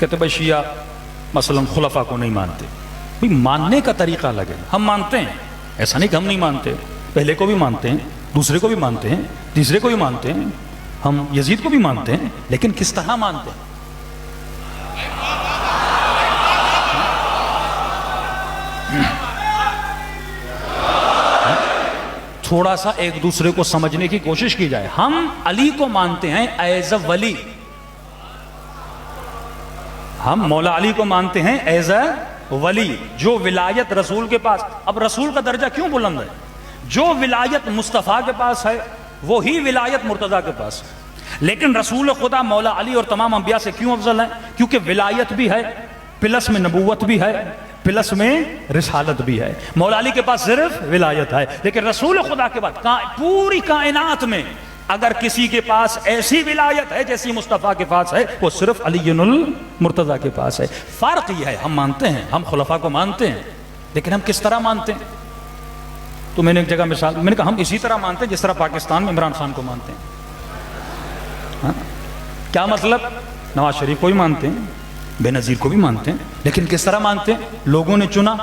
کہتے بھائی شیعہ مثلا خلفاء کو نہیں مانتے. بھائی ماننے کا طریقہ الگ ہے. ہم مانتے ہیں، ایسا نہیں کہ ہم نہیں مانتے، پہلے کو بھی مانتے ہیں، دوسرے کو بھی مانتے ہیں، تیسرے کو بھی مانتے ہیں، ہم یزید کو بھی مانتے ہیں، لیکن کس طرح مانتے ہیں؟ تھوڑا سا ایک دوسرے کو سمجھنے کی کوشش کی جائے. ہم علی کو مانتے ہیں ایز اے ولی، ہم مولا علی کو مانتے ہیں ایز اے ولی، جو ولایت رسول کے پاس. اب رسول کا درجہ کیوں بلند ہے؟ جو ولایت مصطفیٰ کے پاس ہے وہی ولایت مرتضیٰ کے پاس ہے. لیکن رسول خدا مولا علی اور تمام انبیاء سے کیوں افضل ہے؟ کیونکہ ولایت بھی ہے، پلس میں نبوت بھی ہے، پلس میں رسالت بھی ہے. مولا علی کے پاس صرف ولایت ہے، لیکن رسول خدا کے بعد پوری کائنات میں اگر کسی کے پاس ایسی ولایت ہے جیسی مصطفیٰ کے پاس ہے، وہ صرف علی المرتضیٰ کے پاس ہے. فرق یہ ہے، ہم مانتے ہیں، ہم خلفاء کو مانتے ہیں، لیکن ہم کس طرح مانتے ہیں؟ تو میں نے ایک جگہ مثال، میں نے کہا ہم اسی طرح مانتے ہیں جس طرح پاکستان میں عمران خان کو مانتے ہیں. ہاں؟ کیا مطلب؟ نواز شریف کو بھی مانتے ہیں، بے نظیر کو بھی مانتے ہیں، لیکن کس طرح مانتے ہیں؟ لوگوں نے چنا،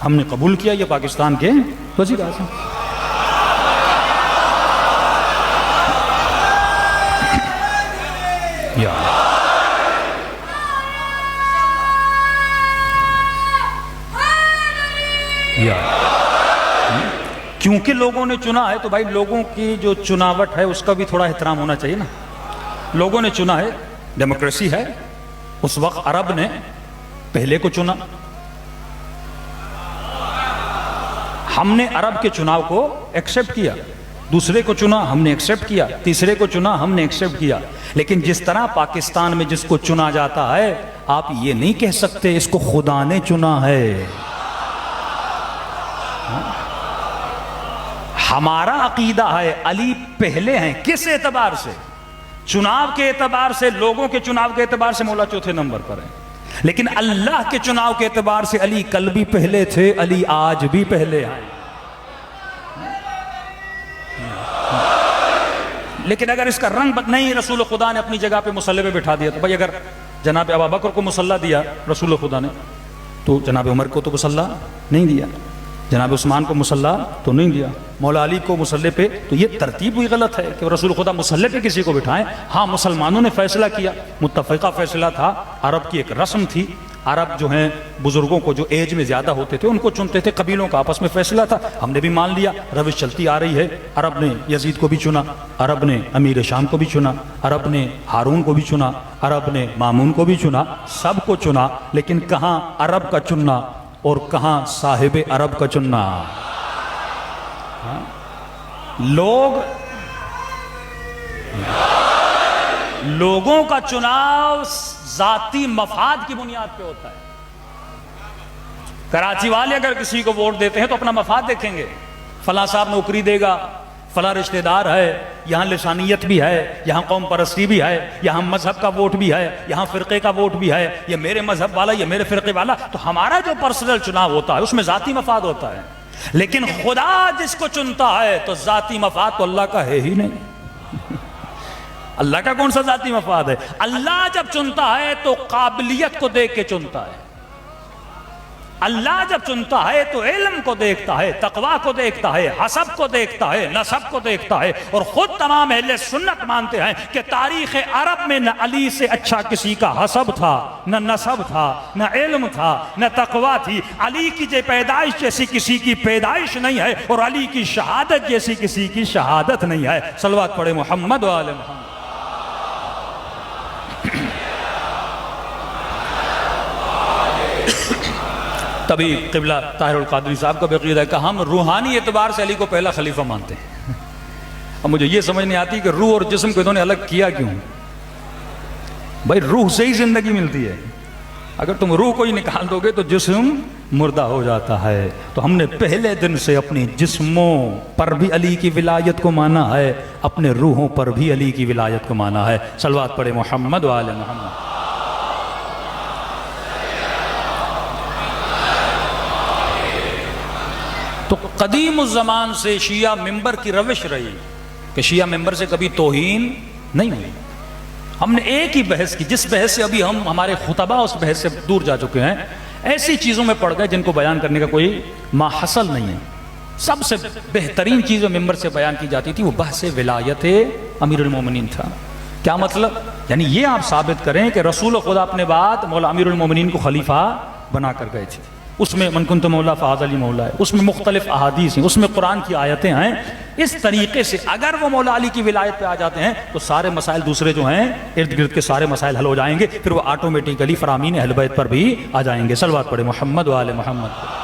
ہم نے قبول کیا، یہ پاکستان کے وزیر اعظم. کیونکہ لوگوں نے چنا ہے تو بھائی لوگوں کی جو چناوٹ ہے اس کا بھی تھوڑا احترام ہونا چاہیے نا. لوگوں نے چنا ہے، ڈیموکریسی ہے. اس وقت عرب نے پہلے کو چنا، ہم نے عرب کے چناؤ کو ایکسپٹ کیا. دوسرے کو چنا، ہم نے ایکسپٹ کیا. تیسرے کو چنا، ہم نے ایکسپٹ کیا. لیکن جس طرح پاکستان میں جس کو چنا جاتا ہے، آپ یہ نہیں کہہ سکتے اس کو خدا نے چنا ہے. ہمارا عقیدہ ہے علی پہلے ہیں. کس اعتبار سے؟ چناؤ کے اعتبار سے، لوگوں کے چناؤ کے اعتبار سے مولا چوتھے نمبر پر ہیں، لیکن اللہ کے چناؤ کے اعتبار سے علی کل بھی پہلے تھے، علی آج بھی پہلے ہیں. لیکن اگر اس کا رنگ نہیں، رسول خدا نے اپنی جگہ پہ مصلی پہ بٹھا دیا تو بھائی اگر جناب ابوبکر کو مصلی دیا رسول خدا نے تو جناب عمر کو تو مصلی نہیں دیا، جناب عثمان کو مصلی تو نہیں دیا، مولا علی کو مصلی پہ. تو یہ ترتیب بھی غلط ہے کہ رسول خدا مصلی پہ کسی کو بٹھائیں. ہاں مسلمانوں نے فیصلہ کیا، متفقہ فیصلہ تھا، عرب کی ایک رسم تھی. عرب جو ہیں بزرگوں کو جو ایج میں زیادہ ہوتے تھے ان کو چنتے تھے، قبیلوں کا آپس میں فیصلہ تھا. ہم نے بھی مان لیا، روش چلتی آ رہی ہے. عرب نے یزید کو بھی چنا، عرب نے امیر شام کو بھی چنا، عرب نے ہارون کو بھی چنا، عرب نے مامون کو بھی چنا، سب کو چنا. لیکن کہاں عرب کا چننا اور کہاں صاحب عرب کا چننا؟ لوگوں کا چناؤ ذاتی مفاد کی بنیاد پہ ہوتا ہے. کراچی والے اگر کسی کو ووٹ دیتے ہیں تو اپنا مفاد دیکھیں گے، فلاں صاحب نوکری دے گا، فلاں رشتہ دار ہے، یہاں لسانیت بھی ہے، یہاں قوم پرستی بھی ہے، یہاں مذہب کا ووٹ بھی ہے، یہاں فرقے کا ووٹ بھی ہے، یہ میرے مذہب والا، یہ میرے فرقے والا. تو ہمارا جو پرسنل چناؤ ہوتا ہے اس میں ذاتی مفاد ہوتا ہے. لیکن خدا جس کو چنتا ہے تو ذاتی مفاد تو اللہ کا ہے ہی نہیں. اللہ کا کون سا ذاتی مفاد ہے؟ اللہ جب چنتا ہے تو قابلیت کو دیکھ کے چنتا ہے. اللہ جب چنتا ہے تو علم کو دیکھتا ہے، تقوی کو دیکھتا ہے، حسب کو دیکھتا ہے، نسب کو دیکھتا ہے. اور خود تمام اہل سنت مانتے ہیں کہ تاریخ عرب میں نہ علی سے اچھا کسی کا حسب تھا، نہ نسب تھا، نہ علم تھا، نہ تقوی تھی. علی کی پیدائش جیسی کسی کی پیدائش نہیں ہے، اور علی کی شہادت جیسی کسی کی شہادت نہیں ہے. صلوات پڑھے محمد و آل محمد. تبھی قبلہ طاہر القادری صاحب کا عقیدہ ہے کہ ہم روحانی اعتبار سے علی کو پہلا خلیفہ مانتے ہیں. اب مجھے یہ سمجھ نہیں آتی کہ روح اور جسم کو انہوں نے الگ کیا کیوں؟ بھائی روح سے ہی زندگی ملتی ہے. اگر تم روح کو ہی نکال دو گے تو جسم مردہ ہو جاتا ہے. تو ہم نے پہلے دن سے اپنے جسموں پر بھی علی کی ولایت کو مانا ہے، اپنے روحوں پر بھی علی کی ولایت کو مانا ہے. صلوات پڑھے محمد و آل محمد. تو قدیم الزمان سے شیعہ ممبر کی روش رہی کہ شیعہ ممبر سے کبھی توہین نہیں ہوئی. ہم نے ایک ہی بحث کی، جس بحث سے ابھی ہمارے خطبہ اس بحث سے دور جا چکے ہیں، ایسی چیزوں میں پڑ گئے جن کو بیان کرنے کا کوئی ماحصل نہیں ہے۔ سب سے بہترین چیز جو ممبر سے بیان کی جاتی تھی وہ بحث ولایت امیر المومنین تھا۔ کیا مطلب؟ یعنی یہ آپ ثابت کریں کہ رسول خدا اپنے بعد مولا امیر المومنین کو خلیفہ بنا کر گئے تھے، اس میں من کنت مولا فہذا علی مولا ہے، اس میں مختلف احادیث ہیں، اس میں قرآن کی آیتیں ہیں۔ اس طریقے سے اگر وہ مولا علی کی ولایت پہ آ جاتے ہیں تو سارے مسائل دوسرے جو ہیں ارد گرد کے سارے مسائل حل ہو جائیں گے، پھر وہ آٹومیٹیکلی فرامین اہل بیت پر بھی آ جائیں گے۔ صلوات پڑھے محمد و آل محمد۔